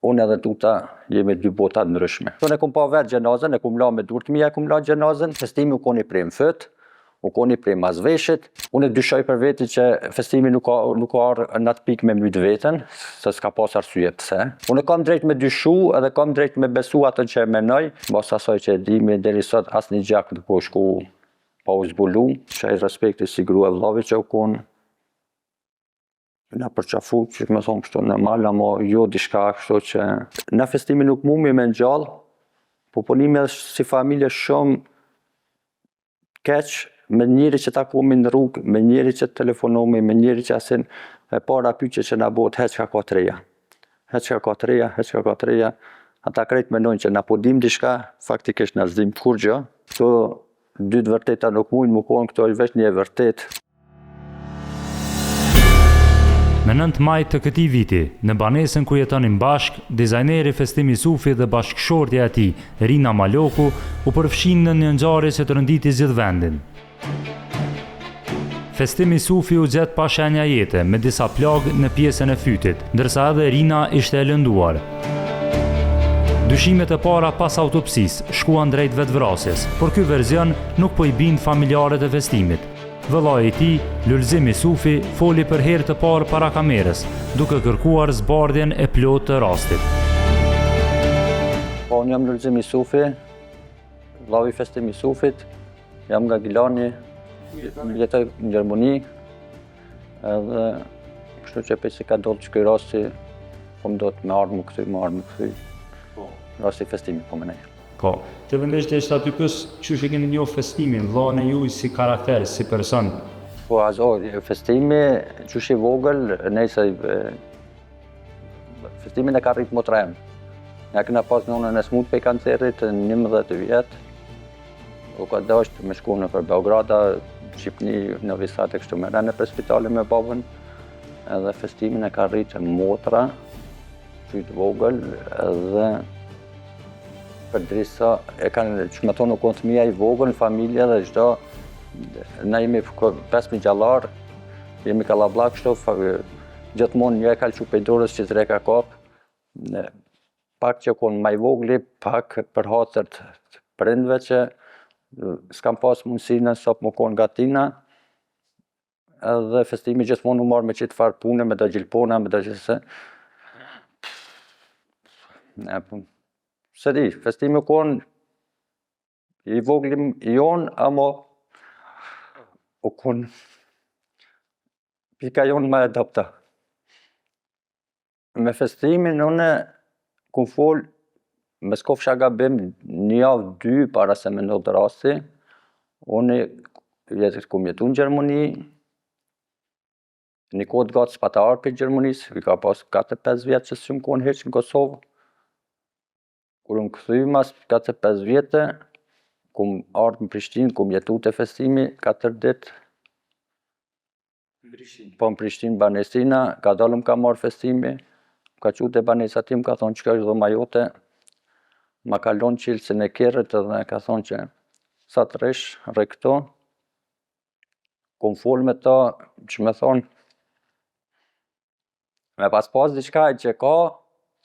unë edhe tuta jemi dy bota të ndryshme. Unë e kom pa vetë gjenazën, e kom la me dur të mija, e kom la gjenazën, festimi u koni prej më fët, u koni prej mazveshit. Unë e dyshoj për veti që festimi nuk ka arë në atë pikë me mytë vetën, se s'ka pas arsye pse. Unë e kam drejt me dyshu edhe kam drejt me besu atën që e menoj, mbas asaj që e dimi deri sot asnjë gjak nuk po shku pa u zbulu, që ai respekti si grua vllavi që u konë. Na përqafu që me thonë kështu normal, ama jo diçka kështu që... Na festimi nuk mumi me ngjall, po punimi edhe si familje shumë keq, me njëri që takomi në rrugë, me njëri që telefonomi, me njëri që asin e para pyetje që na bëhet heq ka të reja. Heq ka të reja, heq ka të reja. Ata krejt mendojnë që na po dim diçka, faktikisht na s'dim kur gjë. Këto dy të vërteta nuk mujnë më konë, këto është veç një e vërtet. Me 9 maj të këtij viti, në banesën ku jetonin bashk, dizajneri Festimi Sufi dhe bashkëshortja e tij, Rina Maloku, u përfshin në një ngjarje që të rënditi gjithë vendin. Festimi Sufi u gjet pa shenja jete, me disa plagë në pjesën e fytit, ndërsa edhe Rina ishte e lënduar. Dyshimet e para pas autopsisë shkuan drejt vetvrasjes, por ky verzion nuk po i bind familjarët e festimit. Vëllai i tij, Lulzimi Sufi, foli për herë të parë para kamerës, duke kërkuar zbardhjen e plotë të rastit. Po, unë jam Lulzimi Sufi, vllavi i Festimi Sufit, jam nga Gilani, jetoj në Gjermani, edhe kështu që pse ka ndodhur që ky rasti, po më do të më ardhmë këthy. Po. Rasti Festimi, po më nej. Po, të vendesh të ishtë aty pës, që që keni njohë festimin, vllahën e juaj si karakter, si person? Po, festimi, që që i vogël, nejse, festimin e ka rritë motrem. Ja këna pas në unën e smut pe kancerit, 11 vjetë, u ka dashtë me shku në për Beograda, Shqipni, në Visat e kështu me rene për spitali me babën, edhe festimin e ka rritë motra, që i të vogël, edhe për drisa, e kanë, që me thonë nuk konë të mija i vogël në familje dhe çdo, na jemi 5.000 gjallar, jemi kalablak kështu, gjithmonë një e kalë që pejdorës që 3 ka kap, pak që konë maj vogli, pak për hatër të prindve që s'kam pas mundësi në sop më konë gatina, edhe festimi gjithmonë u marrë me qitë farë pune, me do gjilpona, me do gjithse. Se di, festimi u konë i voglim jonë, ama u konë pika jonë më e dopta. Me festimin unë ku folë, me s'kofsha gabim një javë 2 para se me ndodhë rasti, unë kum jetu në Gjermani, një kohë gatë spatar për Gjermanisë, i ka pas 4-5 vjetë që s'jum konë heq në Kosovë. Kur unë këthy mas 4-5 vjetë, kum ardhë në Prishtinë, kum jetu të festimi 4 ditë. Po në Prishtinë, Banesina, ka dalëm ka marrë festimi, ka qute Banesa tim, ka thonë që ka është dhoma jote, ma kalon qilësin e kjerët edhe ka thonë që sa të rish, rre këto. Kum folë me ta, që me thonë, me pas diçka që ka,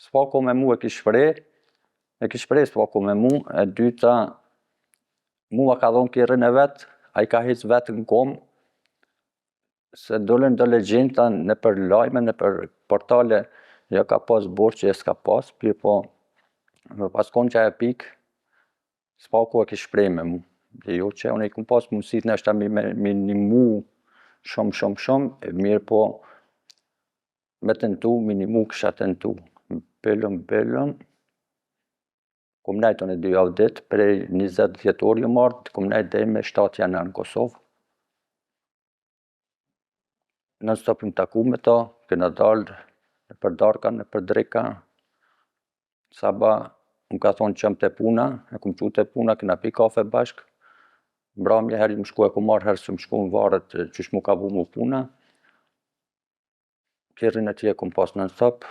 s'pako me mu e kish shprej, s'pako me mu, e dyta, mua ka thonë kjerën e vetë, a i ka hecë vetë në kom, se dolen do legjenda në për lajme, në për portale, jo ka pas borë që e s'ka pas, pirë po, me pas konë që e pikë, s'pako e kish shprej me mu. Dhe jo që unë i kum pas mundësit në është me një mu shumë, e mirë po, me tentu, minimu kësha tentu. Belëm, kum nejtë unë e 2 javë ditë, prej 20 vjetor ju marrë, kum nejtë dhe me 7 janar në Kosovë. Në stopim taku me ta, këna dalë në për darka, në për dreka. Saba, më ka thonë qëm të puna, e kum qu të puna, këna pi kafe bashkë. Mbramje herë më shku e kum marrë herë së më shku në varët që shmu ka bu mu puna. Kjerën e tje kum pas në stop.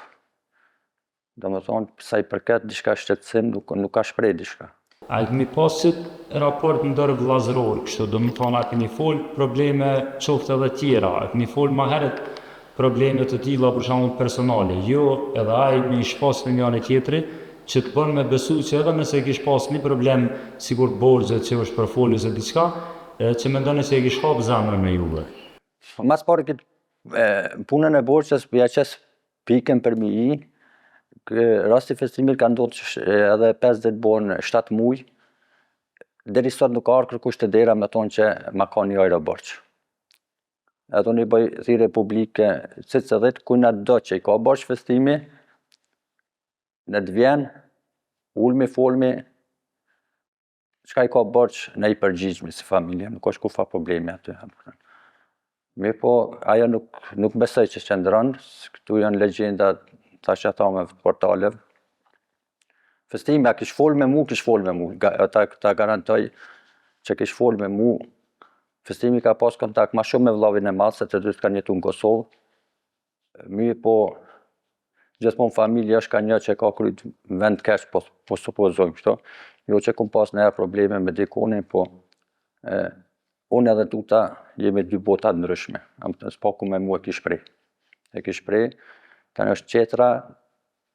Do më thonë, sa i përket diçka shtetësim, nuk ka shprej diçka. A i këmi pasit raport në dërë vlazëror, kështu, do më thonë, a këmi folë probleme qoftë edhe tjera, a këmi folë ma heret probleme të tilla për shembull personale, jo edhe ai me i shpas në njëri tjetri që të bën me besu që edhe nëse kish pas një problem sikur borxhet që është për folje ose diçka, që mendoni se e kish hap zemrën me juve. Mas pari punën e borxhes ja qes pikën për mi, rasti festimit ka ndodhur që edhe 50 bon 7 muaj, deri sot nuk ka ardhur kërkush te dera me thonë që ma ka një euro borxh. Ato një bëj thirrje publike, secillit kujna do që i ka borxh festimi, në të vjen, ulmi, folmi, çka i ka borxh, ne i përgjigjemi si familje, nuk është kufa problemi aty. Mirë po, ajo nuk besoj që qëndron, këtu janë legjenda, tash ja thamë në portaleve. Festimi, a kish fol me mu, ta garantoj që kish fol me mu. Festimi ka pas kontakt ma shumë me vllavin e madh, se të dytë kanë jetu në Kosovë. Mirë po, gjithmonë familja është ka një që ka kryt vend keq, po supozojmë kështu. Jo që kum pas ndonjëherë probleme me dikonin, po unë edhe tuta jemi dy bota të ndryshme. S'po ku me mu e kish shpreh. E kish shpreh, tani është qetra,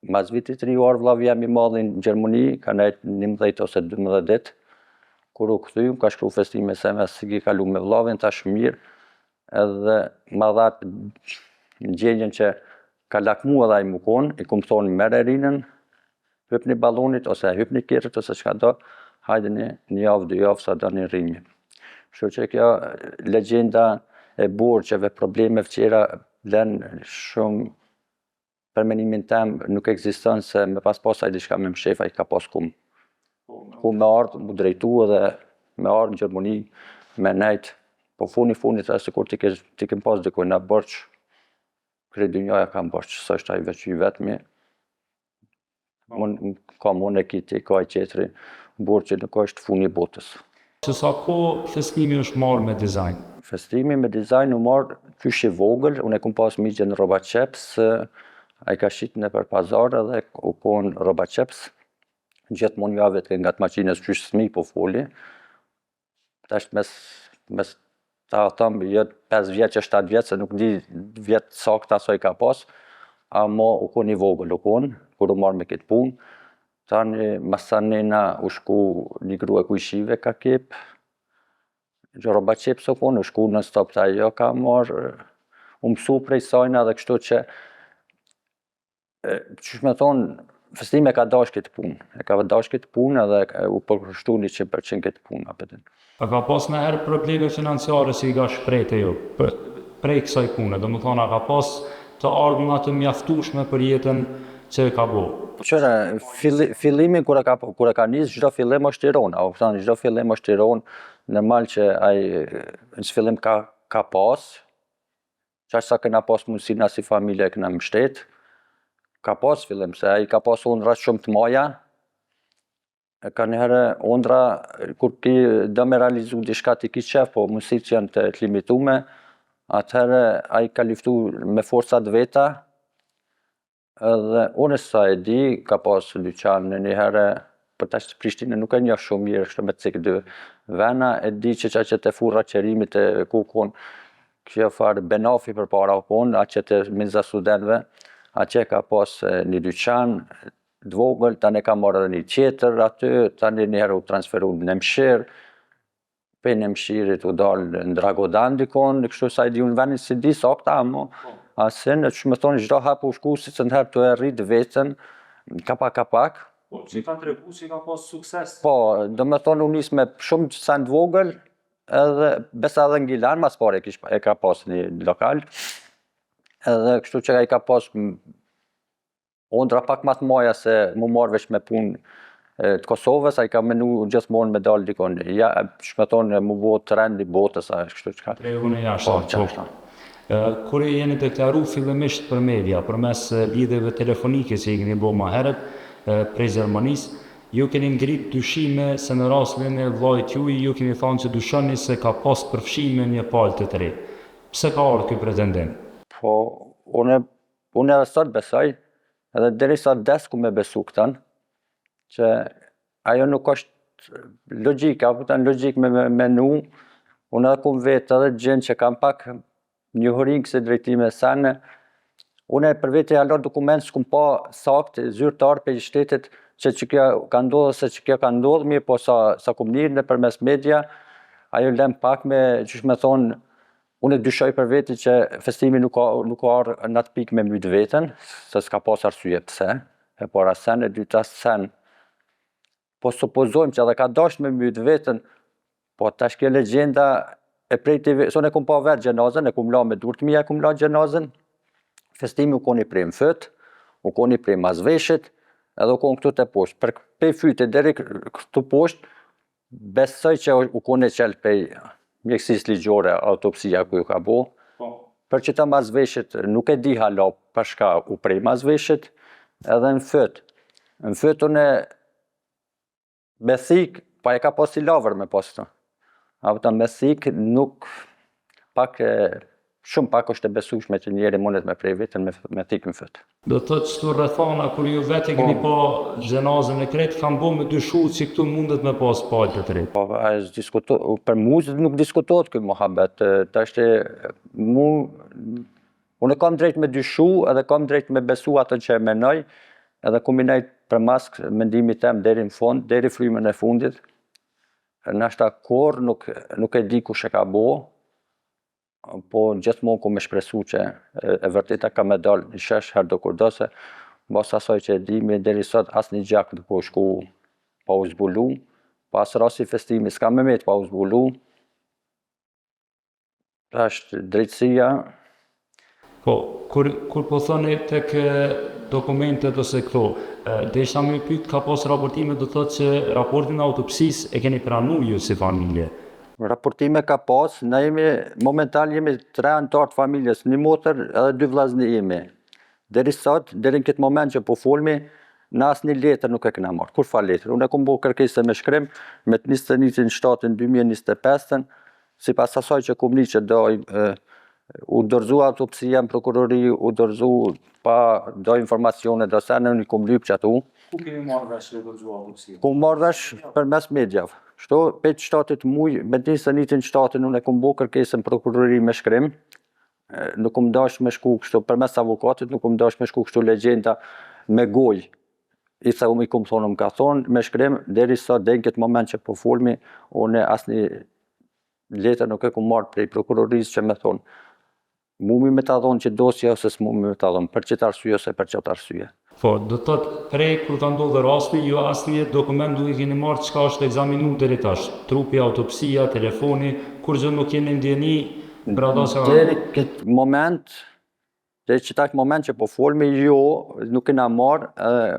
mas vitit të ri u ardh vllavi jam i madh në Gjermani, ka nejt 11 ose 12 ditë. Kur u kthy, ka shkru festime SMS si ki kalu me vllavin, tash mirë, edhe ma dhat në gjendjen që ka lakmu edhe ai mu kon, i kum thonë merr rinën, hypni ballonit ose hypni kerrit ose çka do, hajdeni një javë, 2 javë sa doni rrimi. Kështu që kjo legjenda e borxheve, probleme fqera vlen shumë, për menimin tem nuk ekziston, se me pas ai diçka me mshef, ai ka pas ku me ardhë, mu drejtu edhe me ardhë në Gjermani, me nejt, po funit e sikur ti kem pas dikoj në borç, krejt dynjaja kam borç, së është ai veç i vetmi, kam unë e kiti, ka i qetri, borçi nuk është funi i botës. Që sa ko festimi është marrë me dizajn? Festimi me dizajn u marrë qysh i vogël, unë e kum pas migje në Rroba Qeps, ai ka shit në për pazar edhe u kon Rroba Qeps, gjithmonë javët nga të maqinës qysh smi po foli. Tash mes ta thëmë, jo 5 vjeç e 7 vjeç, se nuk di vjet sakta sa i ka pas, ama u kon i vogël, kur u marrë me këtë punë. Tani, mas sa nena u shku një grua kujshive ka kep, Rroba Qeps u kon, u shku në stop të ajo ka marrë, u mësu prej sajna dhe kështu që, qysh me thonë, festime ka dash këtë punë, edhe u përkushtu 100% këtë punë. A ka pas në herë probleme financiare si i ka shprejt e jo, prej kësaj pune, do më thonë, a ka pas të ardhuna të mjaftueshme për jetën që e ka bo? Qëre, fillimin kur e ka nis, çdo fillim është irona, çdo fillim është iron, normal që ai në fillim ka pas, qaq sa kena pas mundësina si familje kena mbështet, ka pas fillim, se ai ka pas undra shumë të maja, ka njëherë undra, kur ti do me realizu diçka ti ki qef, po mundësit që janë të limitume, atëherë ai ka luftu me forcat veta, edhe unë sa e di, ka pas dyqan në njëherë, për tash Prishtinë nuk e njeh shumë mirë, kështu me cik dy vena, e di që qaqet e furra qerimit e kukon, kjo farë Benafi për para kon, aqet e Minza Studenve, aqe ka pas një dyqan, dvogël, tani ka marrë edhe një tjetër aty, tani njëherë u transferu në Nemshir, pe Nemshirit u dalë në Dragodan dikon, kështu sa i di unë venin si di sakta, amo, asin, që me thonë çdo hap u shku, si që nëherë të e rritë vetën, kapak. Po, që ka të regu që ka pas sukses? Po, do me thonë unë nisë me shumë sen dvogël, edhe besa edhe në Gilan, mas pare e ka pas një lokal, edhe kështu që i ka pas ondra pak ma të maja se mu marrë veç me punë të Kosovës, a i ka menu gjithmonë me dalë dikon. Ja, që me thonë, mu bo trend i botës, a kështu që ka. Tregun e jashtë. Kur e jeni deklaru fillimisht për media, përmes lidhjeve telefonike që i keni bo ma herët, prej Gjermanisë, ju keni ngrit dyshime se në rastin e vllajt juaj, ju keni thonë që dyshoni se ka pas përfshime një palë të re. Pse ka ardhur ky pretendim? Po, unë edhe sot besoj, edhe derisa vdes ku me besu këtan, që ajo nuk është logjika, logjik me menu, unë edhe kum vetë edhe gjën që kam pak njohërin kësaj drejtime sene. Unë për vete alo dokument s'kum pa saktë zyrtar për shtetit që kjo ka ndodhur se që kjo ka ndodhur, mirë po sa kum njërë nëpërmes media, ajo lem pak me, qysh me thonë, unë dyshoj për veti që festimi nuk ka arë në atë pikë me mytë veten, se s'ka pas arsye pse, e para sen, e dyta sen. Po supozojmë që edhe ka dash me mytë veten, po tash kjo legjenda e prejti, son e kum pa vetë gjenazën, e kum la me dur të mija, e kum la gjenazën, festimi u koni prej mfët, u koni prej mazveshit, edhe u koni këtu të poshtë. Për pej fyte deri këtu poshtë, besoj që u koni qelë prej mjekësisë ligjore, autopsia ku ju ka bo. Për që të mazveshit nuk e di hala përshka u prej mazveshit, edhe në fët. Në fët unë me thik, pa e ka pas i lavër me pas të. Ata me thik nuk shumë pak është e besueshme që njeri mundet me prej vetën me thik në fët. Do të thotë çto rrethana kur ju vetë keni pa xhenazën e kretë, kanë bo me dyshu që këtu mundet me pas palë të tret. Po, për mu nuk diskutohet ky mohabet. Unë kam drejt me dyshu edhe kam drejt me besu atë që e menoj, edhe kombinoj për mask mendimit tem deri në fund, deri frymën e fundit. Nashta kur nuk e di kush e ka bo, po gjithmonë ku me shpresu që e vërteta ka me dalë në shesh herë do kurdo se bas asaj që e dimi deri sot asnjë gjak nuk po shku pa u zbulu, pas rasti festimi s'ka me met pa u zbulu. Është drejtësia. Po, kur po thoni tek dokumentet ose këto, desha me pyet ka pas raportime do thotë që raportin e autopsisë e keni pranu ju si familje. Raportime ka pas, momental jemi 3 anëtar të familjes, 1 motër edhe 2 vllaznë jemi. Deri sot, deri në këtë moment që po folmi, në asnjë letër nuk e kena marrë. Kur fa letër? Unë e kom bo kërkesë me shkrim, me të 21/7/2025, sipas asaj që kom një që u dorëzu autopsia në prokurori, u dorëzu pa do informacione, do se në një kom lyp që atu. Ku kemi marrë vesh u dorëzu autopsia? Kom marrë vesh për mes medjave. Shto, 5/7 muj, me 21/7 unë e kom bo kërkesën në prokurori me shkrim, nuk kom dash me shku kështu, për mes avokatit, nuk kom dash me shku kështu legjenda me goj. I kom thonë, më ka thonë, me shkrim, deri sot, dhe në këtë moment që po folmi, unë asnjë letër nuk e kom marrë prej prokurorisë që me thonë, mumi me ta dhonë që dosja ose s'mumi me ta dhonë, për qëtë arsye ose për qëtë arsye. Po, do të thotë, prej kur të ndodhe rasti, ju asnjë dokument nuk i keni marrë çka është ekzaminu deri tash, trupi, autopsia, telefoni, kur gjë nuk keni ndjeni, brada se... Deri këtë moment, deri që takë moment që po folmi, jo, nuk kena marrë,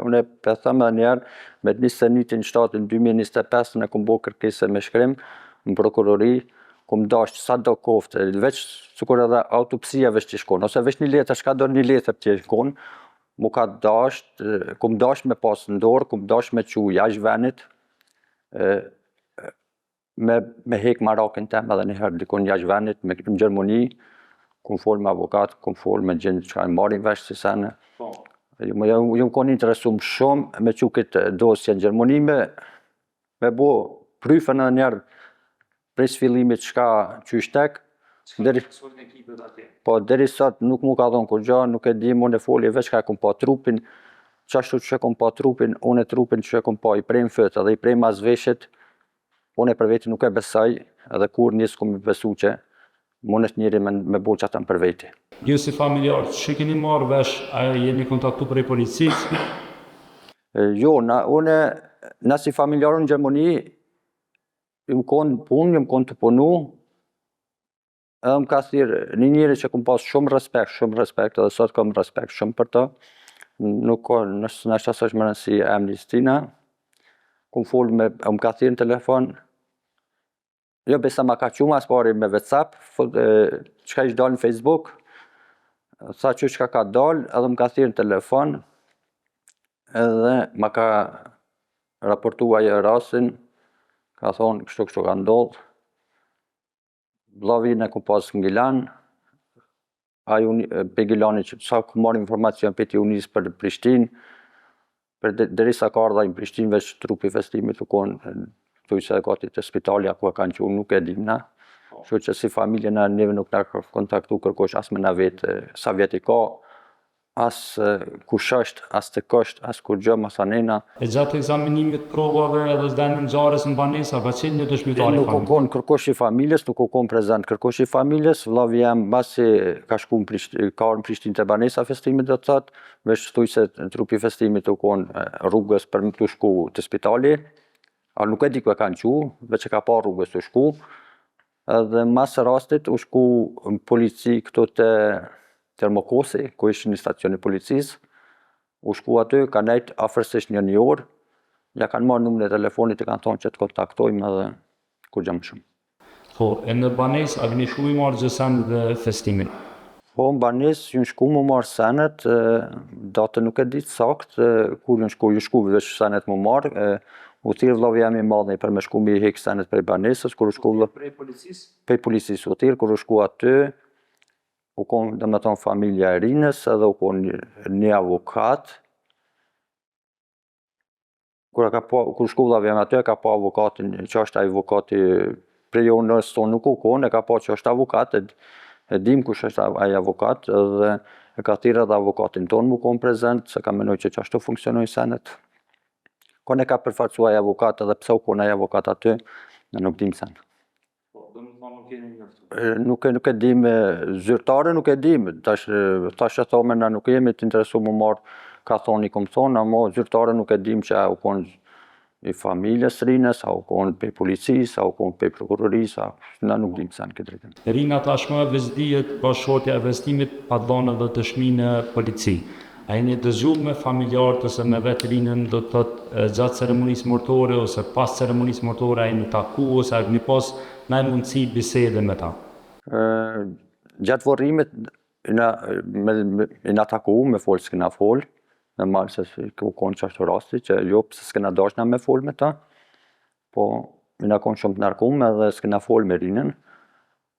unë e për thëmë edhe njerë, me 21/7/2025 në kom bo kërkesë me shkrim, në prokurori, kom dash sa do kofte, veç sikur edhe autopsia veç që shkon, ose veç një letër, shka do një letër që shkon, mu ka dash, kom dash me pas në dorë, kom dash me qu jashtë venit, me hek marakin tem edhe njëherë dikon jashtë venit, në Gjermani, kom fol me avokat, kom fol me gjendë që ka në marin vesh si sene. Ju më konë interesum shumë me qu këtë dosje në Gjermani, me bo pryfën edhe njerë prej sfillimit shka qyshtek. Po, deri sot nuk mu ka dhonë kur gja, nuk e di, unë e foli veç ka e kom pa trupin, qashtu që e kom pa trupin, unë e trupin që e kom pa i prej më fët edhe i prej mazveshit, unë e për veti nuk e besaj, edhe kur njësë kom i besu që mund është njëri me bo që atëm për veti. Ju si familjarë, që keni marrë vesh, a jeni kontaktu prej policisë? Jo, na si familjarë në Gjermani, ju më konë punë, ju më konë të punu, edhe më ka thirë një njëri që kom pas shumë respekt, edhe sot kom respekt shumë për të, nuk ka, nështë asë është më rëndësi Amnestina, kom folë më ka thirë në telefon, jo besa ma ka qumë asë pari me WhatsApp, qëka ishtë dalë në Facebook, sa që qëka ka dalë, edhe më ka thirë në telefon, edhe ma ka raportua e rasin, ka thonë kështu ka ndodhë, vlavin e ku pas në Gilan, pe Gilani që sa ku marrë informacion për ti unisë për Prishtinë, deri sa ka ardha në Prishtinë veç trupi festimit u konë, këtu që e gati të spitalja ku e kanë që nuk e dimna. Kështu që si familje neve nuk na ka kontaktu kërkosh as me na vetë sa vjet i ka, as kush është, as të kështë, as kur gjë masanena. E gjatë ekzaminimit provave edhe zdenit ngjarjes në banesa, ka qenë një dëshmitari Nuk u kon kërkosh i familjes, nuk u kon prezent kërkosh i familjes, vllavi jam mbasi ka shku ka në Prishtinë te banesa festimit do të thotë, veç thuj se trupi i festimit u kon rrugës për më të shku te spitali, a nuk e di ku e kanë qu, veç e ka pa rrugës të shku, edhe mas rastit u shku në polici këtu te Termokosi, ku ishin një stacion i policisë, u shku aty, ka nejt afërsisht një orë, ja kanë marrë numrin e telefonit e kanë thonë që të kontaktojmë edhe kur gjë më shumë. Po, e në banesë a keni shku i marrë gjë senet dhe festimin? Po, në banesë ju shku më marrë senet, datën nuk e di saktë, kur ju shku veç senet më marrë, u thirr vllavi jam i madh për me shku mi hek senet prej banesës, kur u shku Prej policisë? prej policisë u thirr, kur u shku aty, u kon domethënë familja e rinës edhe u kon një avokat. Kur shku vllavi jam aty, ka pa avokatin, që është avokati prej onës tonë nuk u kon, e ka pa që është avokat, e dim kush është ai avokat, edhe e ka thirrë edhe avokatin tonë mu kon prezent, se ka menoj që ashtu funksionojnë senet. Kon e ka përfaqësua ai avokat edhe pse u kon ai avokat aty, ne nuk dim sen. Nuk e dim, zyrtare nuk e dim, tash e thome na nuk jemi të interesu më marrë, ka thonë i kom thonë, ama zyrtare nuk e dim që u kon i familjes rinës, a u kon pej policisë, a u kon pej prokurorisë, na nuk dim sen këtë drejtim. Rina tashmë veç dihet bashkëshortja e festimit pa dhënë edhe dëshmi në polici. A jeni dëgjuar me familjarët ose me vetë rinën do të thotë gjatë ceremonisë martore ose pas ceremonisë martore a jeni taku ose a keni pas ndaj mundësi bisede me ta? Gjatë vorrimit na taku me fol s'kena fol, normal se u kon çashtu rasti që jo pse s'kena dashna me fol me ta, po na kon shumë të narkum edhe s'kena fol me rinën,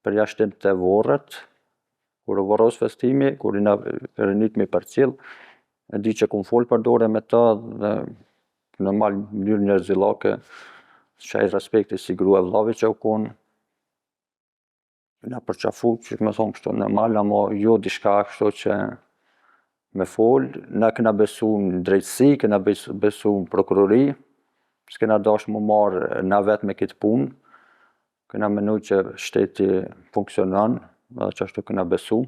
përjashtim të vorret, kur u vorros festimi, kur na rinit me përcjell, e di që kum fol për dore me ta dhe normal në mënyrë njerëzillake, shaj respekti si grua e vllavit që u kon, na përqafu që me thonë kështu normal, ama jo diçka kështu që me fol, na kena besu në drejtësi, kena besu në prokurori, s'kena dash më marrë na vetë me këtë punë, kena menu që shteti funksionon, edhe që ashtu kena besu,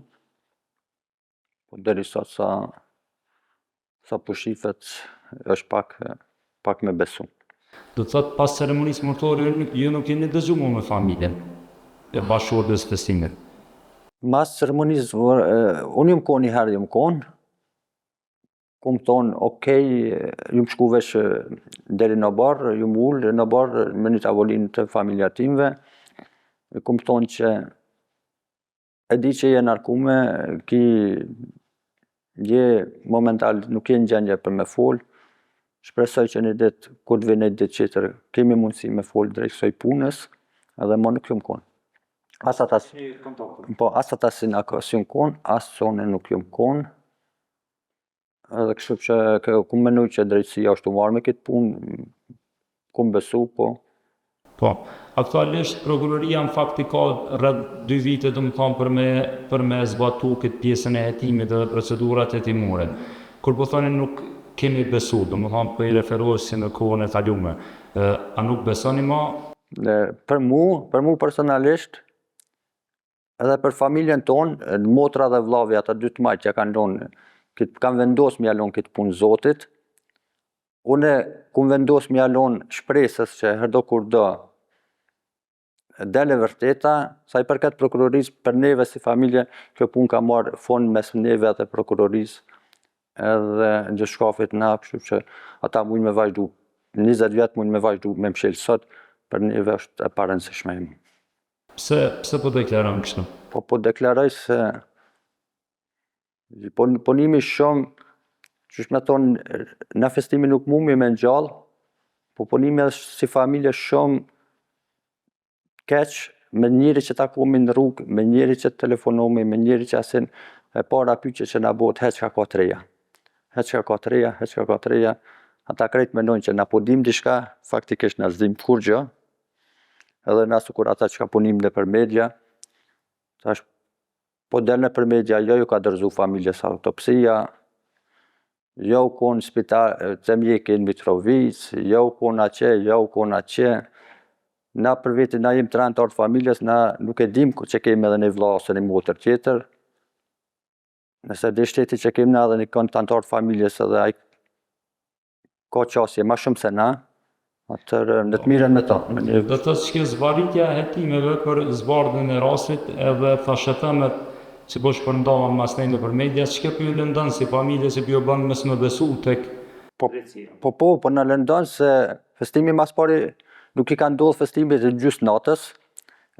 po deri sot sa pushifet është pak me besu. Do të thotë pas ceremonisë martore ju nuk jeni dëgjuar me familjen e bashkëshortës festimit. Mas ceremonisë, unë jam kon një herë jam kon, kum thonë, okej, ju më shku vesh deri në barë, ju më ullë në barë me një tavolinë të familja timve, kum thonë që e di që je narkume, je momental nuk je në gjendje për me fol, shpresoj që një ditë, kur të vjen një ditë tjetër, kemi mundësi me fol drejt kësaj punës, edhe më nuk jam kon. As ata si jam kon, as sonë nuk jam kon. Edhe kështu që ku menoj që drejtësia është u marrë me këtë punë, ku besu, po. Po, aktualisht prokuroria në fakti ka rreth 2 vite domethënë për me zbatu këtë pjesën e hetimit dhe procedurat hetimore. Kur po thoni nuk kemi besu, domethënë po i referohesh në kohën e kaluar. A nuk besoni më? Për mu personalisht, edhe për familjen tonë, motra dhe vllavi ata dy të majt që kanë vendosur me jalon këtë punë Zotit. Unë kum vendos me jalon shpresës që herdo kur do dele vërteta, sa i përket prokurorisë, për neve si familje, kjo punë ka marrë fond mes neve dhe prokurorisë, edhe në gjyqkafit na, kështu që ata mujnë me vazhdu, 20 vjet mujnë me vazhdu me mshël sot, për neve është e parëndësishme. Pse po deklaron kështu? Po deklaroj se punimi shumë, qysh me thonë, në festimi nuk mumi me ngjall, po punimi është si familje shumë keq, me njëri që takomi në rrugë, me njëri që telefonomi, me njëri që asin e para pyetje që na bëhet heq ka treja. Heq ka treja. Ata krejt mendojnë që na po dim diçka, faktikisht na s'dim kur gjë. edhe na sikur ata që ka punim në për media, thash, po del në për media, jo ju ka dërzu familjes autopsia, jo u kon spital, të mjekin Mitrovic, jo u kon aqe, jo u kon aqe. Na për vetin, na jem 30 antarë familjes, na nuk e dim që kemi edhe një vlla ose një motër tjetër. Nëse dhe shteti që kemi na edhe një kënd të antarë familjes edhe ai ka qasje ma shumë se na, atër në të miren me ta. Do të thotë që zbaritja e hetimeve për zbardhjen e rastit edhe thashetemet që po shpërndava mas nejnë për media, që për ju lëndon si familje që për ju bënë mësë më besu tek drejtësia? Po në lëndon se festimi mas pari nuk i ka ndodhë festimit e gjysë natës,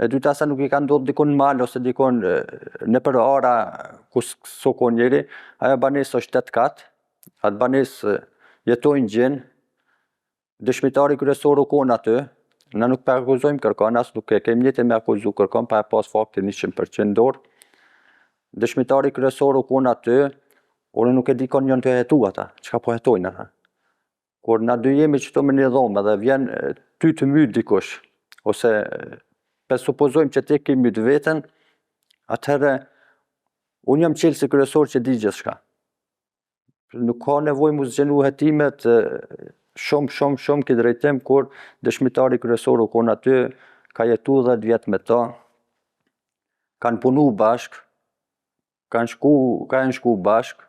e dyta se nuk i ka ndodhë dikon në mal ose dikon në për ara ku s'ko njeri, ajo banes është 8 katë, atë banes jetojnë gjenë, dëshmitari kryesor u konë aty, na nuk për akuzojmë kërkon, as nuk e kemi njëtë me akuzu kërkon, pa e pas faktin 100% dorë. Dëshmitari kryesor u konë aty, unë nuk e di kon njën të jetu ata, çka po jetojnë ata. Kur na dy jemi qëto me një dhomë dhe vjen ty të myt dikush, ose presupozojmë që ti ke myt veten, atëherë unë jam qelë si kryesor që di gjithçka. Nuk ka nevojë mu zgjenu hetimet shumë këtë drejtim, kur dëshmitari kryesor u konë aty, ka jetu 10 vjet me ta, kanë punu bashk, kanë shku bashk,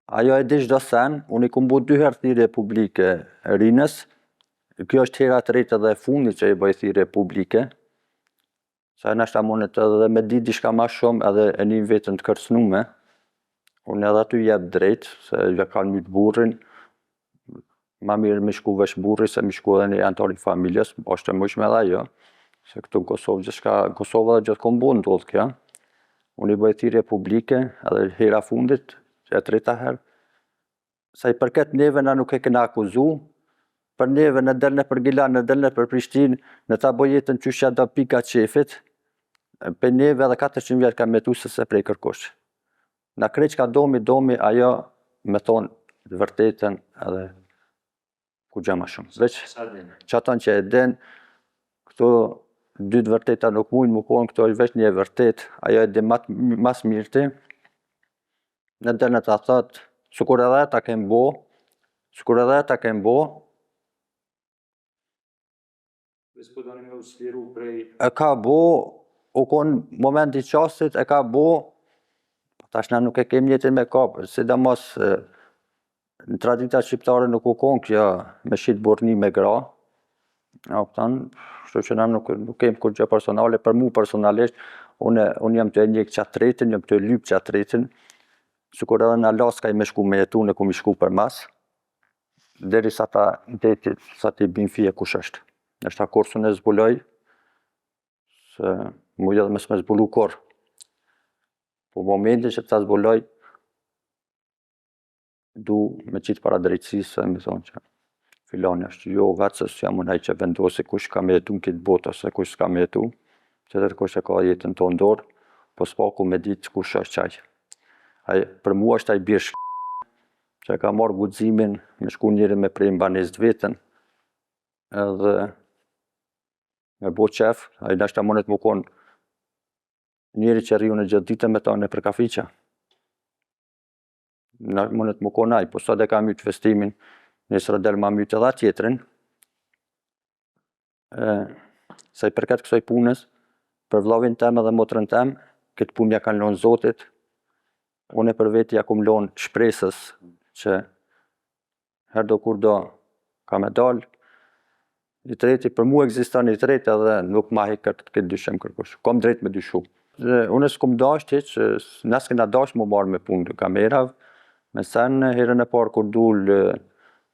ajo e di çdo sen, unë i kom bu 2 herë thirrje publike Rinës, kjo është hera e tretë dhe e fundit që i bëj thirrje publike, sa nashta monet edhe me di diçka ma shumë edhe e një vetën të kërcënume, unë edhe aty jep drejt, se ja kanë myt burrin, ma mirë me shku vesh burri se me shku edhe një antar i familjes, është e mëshme edhe ajo, se këtu në Kosovë gjithçka, Kosovë edhe gjithë kombo ndodh kjo. Unë i bëj thirrje publike, edhe hera fundit, e treta herë, sa i përket neve na nuk e kena akuzu, për neve në del në për Gilan, në del në për Prishtinë, në ta bëj jetën qysh ja do pika qefit, për neve edhe 400 vjet ka metu se prej kërkush. Na krejt që ka domi, ajo me thonë të vërtetën edhe ku gja ma shumë. Veç që aton që e den, këto 2 të vërteta nuk mujnë më konë, këto është veç një e vërtet, ajo e di mas mirë ti, në del në ta thot, sukur edhe ta kem bo, e ka bo, u konë momenti qastit, e ka bo, tash na nuk e kem jetën me kapë, sidomos në tradita shqiptare nuk u konë kjo me shit burrni me gra, kështu që na nuk kem kur gjë personale, për mu personalisht, unë jam të e njek qatë tretin, jam të e lyp qatë tretin, sikur edhe në Alaska i me shku me jetu, në ku mi shku për mas, deri sa ti bin fije kush është. Nështë kursun e zbuloj, se mu edhe mes me zbulu kur. Po momentin që ta zbuloj, du me qitë para drejtësisë, me thonë që filani është jo, vetë se s'jam unë ai që vendosi kush ka me jetu në këtë botë, ose kush s'ka me jetu, që tërë kush e ka jetën të ndorë, po s'paku me ditë kush është qaj. Për mua është ai birë që ka marrë guximin me shku njëri me prej mbanes të vetën, edhe me bo qef, ai nashta monet më konë njëri që rriu në gjithë ditën me ta në për kafiqa. Monet më konë ai, po sot e ka myt festimin, nesër del ma myt edhe tjetrin. Se i përket kësoj punës, për vllavin tem edhe motrën tem, këtë punë ja kanë lonë Zotit, unë e për veti ja kum lonë shpresës që herdo kur do ka me dalë, i treti, për mu ekziston i treti edhe nuk ma he këtë dyshem kërkush. Kom drejt me dyshu. Unë s'kum dasht hiq, nësë këna dasht më marrë me punë të kamerave, me sen herën e parë kur dul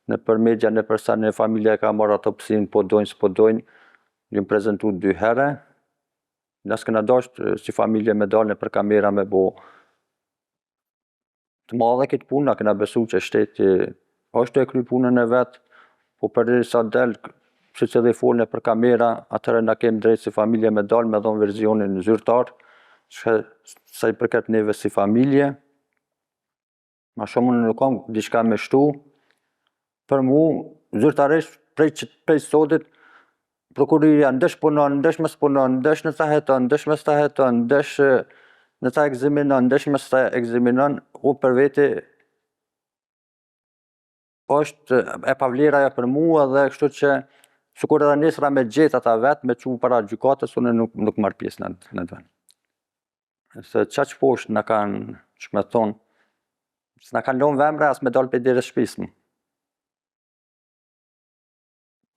në për media, në për sen në familja e ka marrë autopsin, po dojnë, s'po dojnë, jëmë prezentu 2 herë, nësë këna dasht si familje me dalë në për kamera me bo të madhe këtë punë, na këna besu që shteti është e kry punën e vetë, po për sa del, që që dhe folën për kamera, atëherë na kemë drejt si familje me dalë, me dhonë verzionin zyrtar, që sa i përket neve si familje, ma shumë në nuk kam diçka me shtu, për mu, zyrtarisht, prej sotit, prokuroria ndesh punon, ndesh mos punon, ndesh në ta heton, ndesh mos ta heton, ndesh në ta ekzaminon, ndesh mos ta ekzaminon, u për veti është e pavleraja për mua dhe kështu që sikur edhe nesra me gjetë ata vetë, me çu para gjykatës, unë nuk marr pjesë në atë vend. Se çaq poshtë na kanë, ç'më thon, s'na kanë lënë vemre as me dal për derës shtëpisë.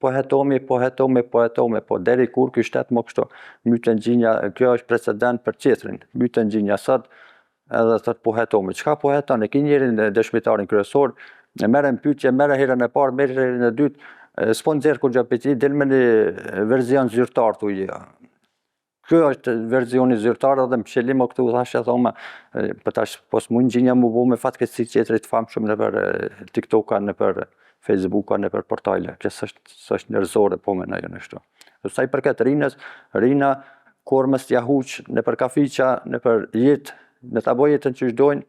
Po hetomi, po deri kur ky shtet më kështu. Mytën gjinja, kjo është precedent për tjetrin. Mytën gjinja sot edhe thot po hetomi. Çka po heton? E ki njërin dëshmitarin kryesor, e merren pyetje, merre herën e parë, merre herën e dytë, s'po nxjerr kur gjë peti, del me një version zyrtar thuj. Ky është versioni zyrtar edhe më shëlim o këtu thashë thoma, po tash po s'mund gjinja më bëu me fatkeqësi tjetër të famshëm nëpër TikTok-a, nëpër Facebook-a, nëpër portale. Kjo s'është njerëzore, po mendoj unë kështu. Sa i përket Rinës, Rina kormës t'ja huq nëpër kafiqa, nëpër jetë, në ta bëj jetën që dojnë,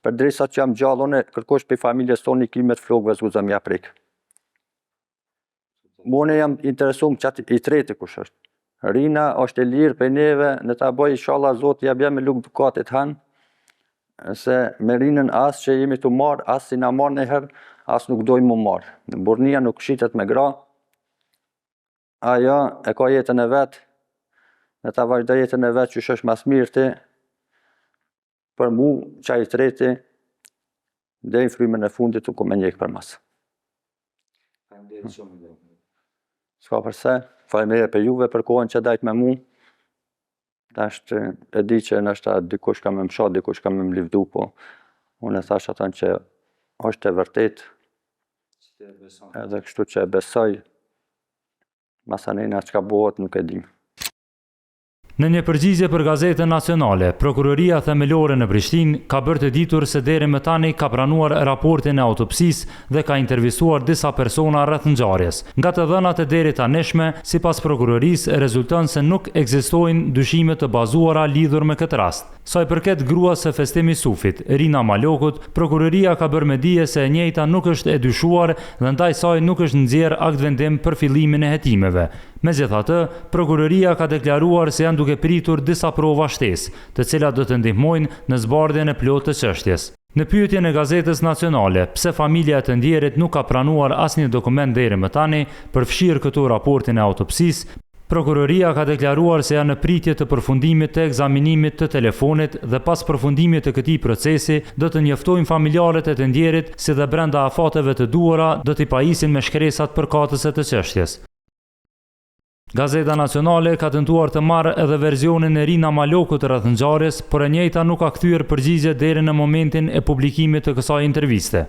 përderisa që jam gjallë, unë kërkosh për familjes tonë i kimet flokëve zguzëm ja prik. Mone jam interesum qatë i treti kush është. Rina është e lirë për neve, në ta bëj inshallah Zoti ja bja me luk dukatit hanë, se me Rinën as që jemi të marë, as si na marë në herë, as nuk dojmë më marë. Burnia nuk shitet me gra, ajo e ka jetën e vetë, në ta vazhdo jetën e vetë që është mas mirë ti, për mu, qaj i treti, dhe i frymën e fundit u ku me njekë për masë. S'ka përse, faleminderit për juve për kohën që dajt me mu. Tash e di që nështë dikush ka me më shat, dikush ka me më livdu, po unë e thash atan që është e vërtet, edhe kështu që e besoj, masanena çka bëhet nuk e dim. Në një përgjigje për Gazetën Nacionale, Prokuroria Themelore në Prishtinë ka bërë të ditur se deri më tani ka pranuar raportin e autopsisë dhe ka intervistuar disa persona rreth ngjarjes. Nga të dhënat e deri tanishme, sipas prokurorisë, rezulton se nuk ekzistojnë dyshime të bazuara lidhur me këtë rast. Sa i përket gruas së Festimi Sufit, Rina Malokut, prokuroria ka bërë me dije se e njëjta nuk është e dyshuar dhe ndaj saj nuk është nxjerr aktvendim për fillimin e hetimeve. Megjithatë, prokuroria ka deklaruar se janë duke pritur disa prova shtesë, të cilat do të ndihmojnë në zbardhjen e plotë të çështjes. Në pyetjen e Gazetës Nacionale, pse familja e të ndjerit nuk ka pranuar asnjë dokument deri më tani, përfshirë këtu raportin e autopsisë, prokuroria ka deklaruar se janë në pritje të përfundimit të ekzaminimit të telefonit dhe pas përfundimit të këtij procesi do të njoftojnë familjarët e të ndjerit si dhe brenda afateve të duhura do t'i pajisin me shkresat përkatëse të çështjes. Gazeta Nacionale ka tentuar të marrë edhe versionin e Rina Malokut rreth ngjarjes, por e njëjta nuk ka kthyer përgjigje deri në momentin e publikimit të kësaj interviste.